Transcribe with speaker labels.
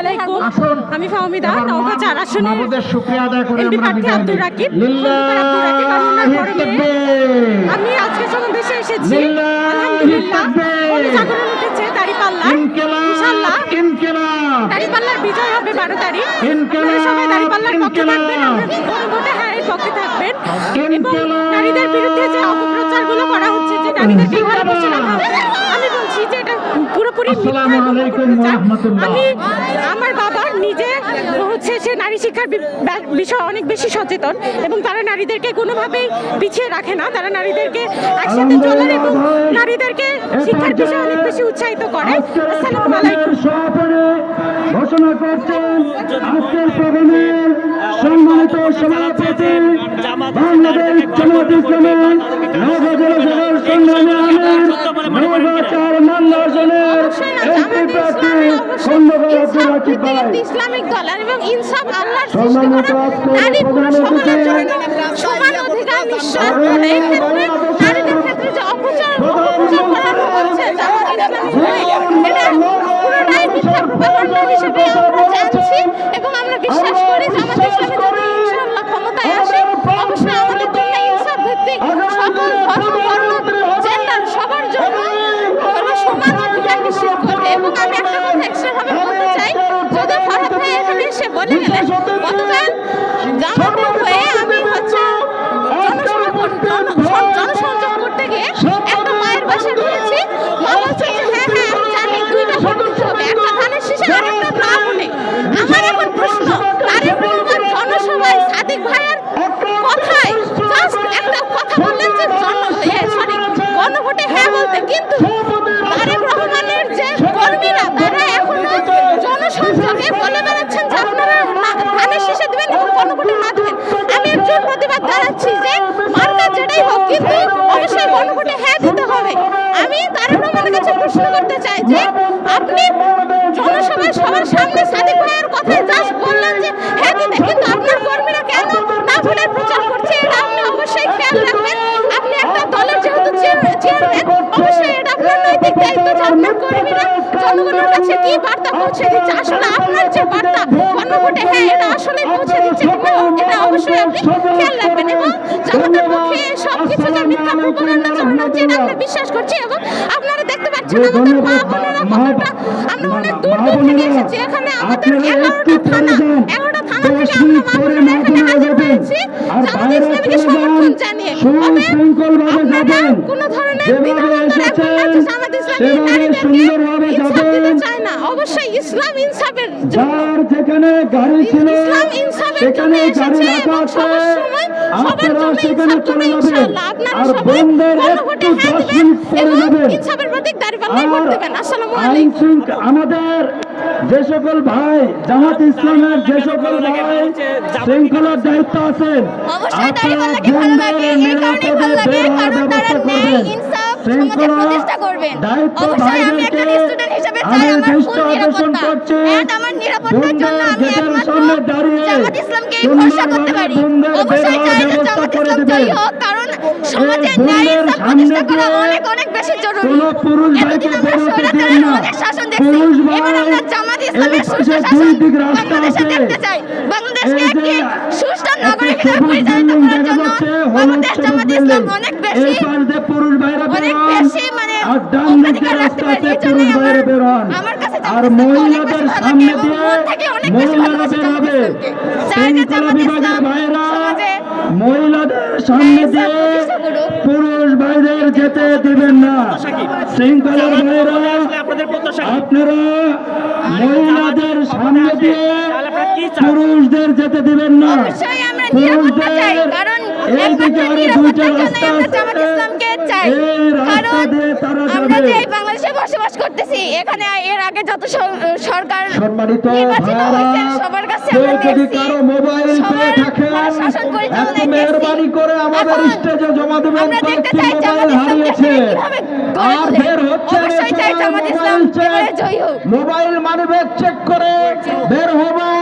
Speaker 1: আলাইকুম। আমি ফাহমিদা, নওগাঁ ৪ আসনে এমপি প্রার্থী আব্দুর রাকিব। আমি আজকে সমাবেশে এসেছি। আলহামদুলিল্লাহ গণজাগরণ উঠেছে দাঁড়িপাল্লার। ইনশাআল্লাহ দাঁড়িপাল্লার বিজয় হবে 12 তারিখ। আপনারা সবাই দাঁড়িপাল্লার পক্ষে থাকবেন, ভোটে হ্যাঁ এর পক্ষে থাকবেন। এবং নারীদের বিরুদ্ধে যে অপপ্রচারগুলো করা হচ্ছে, যে নারীদেরকে ঘরে বসে রাখা হচ্ছে, আমি বলছি যে এটা পুরোপুরি মিথ্যা অপপ্রচার। আমি আমার বাবা নিজে হচ্ছে সে নারী শিক্ষার বিষয়ে অনেক বেশি সচেতন এবং তারা নারীদেরকে কোনোভাবেই পিছিয়ে রাখে না। তারা নারীদেরকে একসাথে চলার এবং নারীদেরকে শিক্ষার বিষয়ে অনেক বেশি উৎসাহিত করে। আসসালামু আলাইকুম।
Speaker 2: ঘোষণা করছেন আজকের প্রোগ্রামের সম্মানিত সভাপতি বাংলাদেশ জামাত ইসলামের নওগাঁ জেলা শাখার সংগ্রামী আমির নওগাঁ ৪ মান্দার জনের এমপি প্রার্থী খন্দকার আব্দুর রাকিব ভাই।
Speaker 1: ইসলামিক দল এবং ইনসাফ আল্লাহর সৃষ্টি করা নারী পুরুষ সকলের জন্য সমান অধিকার নিশ্চয় করে। নারীদের ক্ষেত্রে যে অপচার করা হচ্ছে এটা পুরোটাই মিথ্যা প্রোপাগান্ডা হিসেবে আমরা জানছি এবং আমরা বিশ্বাস করি জামাত ইসলামী যদি ইনশাআল্লাহ ক্ষমতায় আসে অবশ্যই আমাদের জন্য ইনসাফ ভিত্তিক সকল ধর্ম বর্ণ জেন্ডার সবার জন্য সমান অধিকার নিশ্চিত করবে। এবং আমি একটা কথা এক্সট্রা ভাবে বলতে চাই, যদি ফরহাদ ভাই এখানে এসে বলে গেলেন গতকাল জামাতের হয়ে আমি হচ্ছে জনসংযোগ করতে গিয়ে একটা মায়ের বাসায় ঢুকেছি। মা বলছে যে হ্যাঁ আমি জানি 2টা ভোট দিতে হবে, একটা ধানের শীষে আর একটা না ভোটে। আমার এখন প্রশ্ন, তারেক রহমান জনসভায় সাদিক ভাইয়ের কথায় জাস্ট একটা কথা বললেন যে গণভোটে হ্যাঁ বলতে, কিন্তু তারেক রহমানের যে কর্মীরা তারা এখনো জনসংযোগে বলে বেড়াচ্ছেন যে আপনারা ধানের শীষে দিবেন এবং গণভোটে না দিবেন। আমি একজন প্রতিবাদ জানাচ্ছি যে মার্কা যেটাই হোক কিন্তু অবশ্যই গণভোটে হ্যাঁ দিতে হবে। আমি তারেক রহমানের কাছে প্রশ্ন করতে চাই যে আপনি জনসভায় সবার সামনে সাদিক ভাইয়ের কথায় জাস্ট বললেন যে হ্যাঁ দিতে, কিন্তু আপনার কর্মীরা কেন না ভোটের প্রচার করছে এটা আপনি অবশ্যই খেয়াল রাখবেন। আপনি একটা দলের যেহেতু চেয়ারম্যান, অবশ্যই এটা আপনার নৈতিক দায়িত্ব যে আপনার কর্মীরা জনগণের কাছে কি বার্তা পৌঁছে দিচ্ছে, আসলে আপনার যে বার্তা গণভোটে হ্যাঁ এটা আসলে পৌঁছে দিচ্ছে কিনা এটা অবশ্যই আপনি খেয়াল রাখবেন। এবং জামাতের পক্ষে সবকিছু যে মিথ্যা প্রোপাগান্ডা চালানো হচ্ছে এটা আমরা বিশ্বাস করছি। এবং আপনারা দেখতে পাচ্ছেন আমাদের মা বোনেরা কতটা, আমরা অনেক দূর থেকে এসেছি এখানে, আমাদের 11টা থানা থেকে আমরা মা বোনেরা এখানে হাজির হয়েছি জামাত ইসলামীকে সমর্থন জানিয়ে। আপনারা কোনো ধরনের বিধানন্দর এখন আছে জামাত ইসলামী নারীদেরকে ইনসাফ দিতে চায় না, অবশ্যই ইসলাম ইনসাফের
Speaker 2: যেখানে গাড়ি ছিল
Speaker 1: ইসলাম ইনসাফের জন্য এসেছে এবং সবার সময় সবার জন্য ইনসাফ করবে ইনশাআল্লাহ। আপনারা সবাই গণভোটে হ্যাঁ দিবেন এবং ইনসাফের প্রতীক দাঁড়িপাল্লায় ভোট দেবেন। আসসালামু আলাইকুম।
Speaker 2: আমাদের যে সকল ভাই জামাত ইসলামের যে সকল ভাই শৃঙ্খলার দায়িত্ব আছেন,
Speaker 1: অবশ্যই দাঁড়িপাল্লাকে ভালো লাগে, এই কারণেই ভালো লাগে কারণ তারা ন্যায় ইনসাফ সমাজে প্রতিষ্ঠা করবেন। অবশ্যই আমি একটা স্টুডেন্ট হিসেবে চাই আমার ফুল নিরাপত্তা, এন্ড আমার নিরাপত্তার জন্য আমি একমাত্র জামাত ইসলামকেই ভরসা করতে পারি। অবশ্যই চাই যে জামাত ইসলাম জয়ী হোক, কারণ সমাজে ন্যায় ইনসাফ প্রতিষ্ঠা করা অনেক অনেক বেশি জরুরি। এতদিন আমরা স্বৈরাচারের অনেক শাসন দেখছি, এবার আমরা জামাত ইসলামের সুষ্ঠু শাসন বাংলাদেশে দেখতে চাই। বাংলাদেশকে একটি সুষ্ঠু নাগরিক হিসেবে পরিচালিত করার জন্য বাংলাদেশ জামাত ইসলাম অনেক বেশি মানে অধিকার রাখতে পারে। এই জন্যই আমার কাছে
Speaker 2: আর মহিলাদের সামনে দিয়ে মহিলারা বের হবে, শৃঙ্খলা বিভাগের ভাইরা মহিলাদের সামনে দিয়ে পুরুষ ভাইদের যেতে দিবেন না। শৃঙ্খলার ভাইরা আপনারা মহিলাদের সামনে দিয়ে পুরুষদের যেতে দিবেন না। পুরুষদের এইদিকে আরো 2টা রাস্তা আছে, এই রাস্তা দিয়ে তারা
Speaker 1: আমরা
Speaker 2: যাবে।
Speaker 1: যে বাংলাদেশে বসবাস করতেছি এখানে এর আগে যত সরকার
Speaker 2: সম্মানিত
Speaker 1: নির্বাচিত হয়েছে সবার কাছে
Speaker 2: কেউ
Speaker 1: আমরা
Speaker 2: যদি
Speaker 1: দেখছি
Speaker 2: কারো মোবাইল পেয়ে থাকেন
Speaker 1: শাসন পরিচালনায়
Speaker 2: একটু মেহরবানি করে আমাদের স্টেজে জমা দেবেন।
Speaker 1: আমরা দেখতে
Speaker 2: কয়েকটি
Speaker 1: চাই
Speaker 2: মোবাইল
Speaker 1: জামাত
Speaker 2: হারিয়েছে
Speaker 1: ইসলাম কিভাবে
Speaker 2: আর বের হচ্ছে
Speaker 1: অবশ্যই চাই জামাত ইসলাম
Speaker 2: মোবাইল চেক,
Speaker 1: জয়ী হোক।
Speaker 2: মোবাইল মানিব্যাগ চেক করে বের হবেন।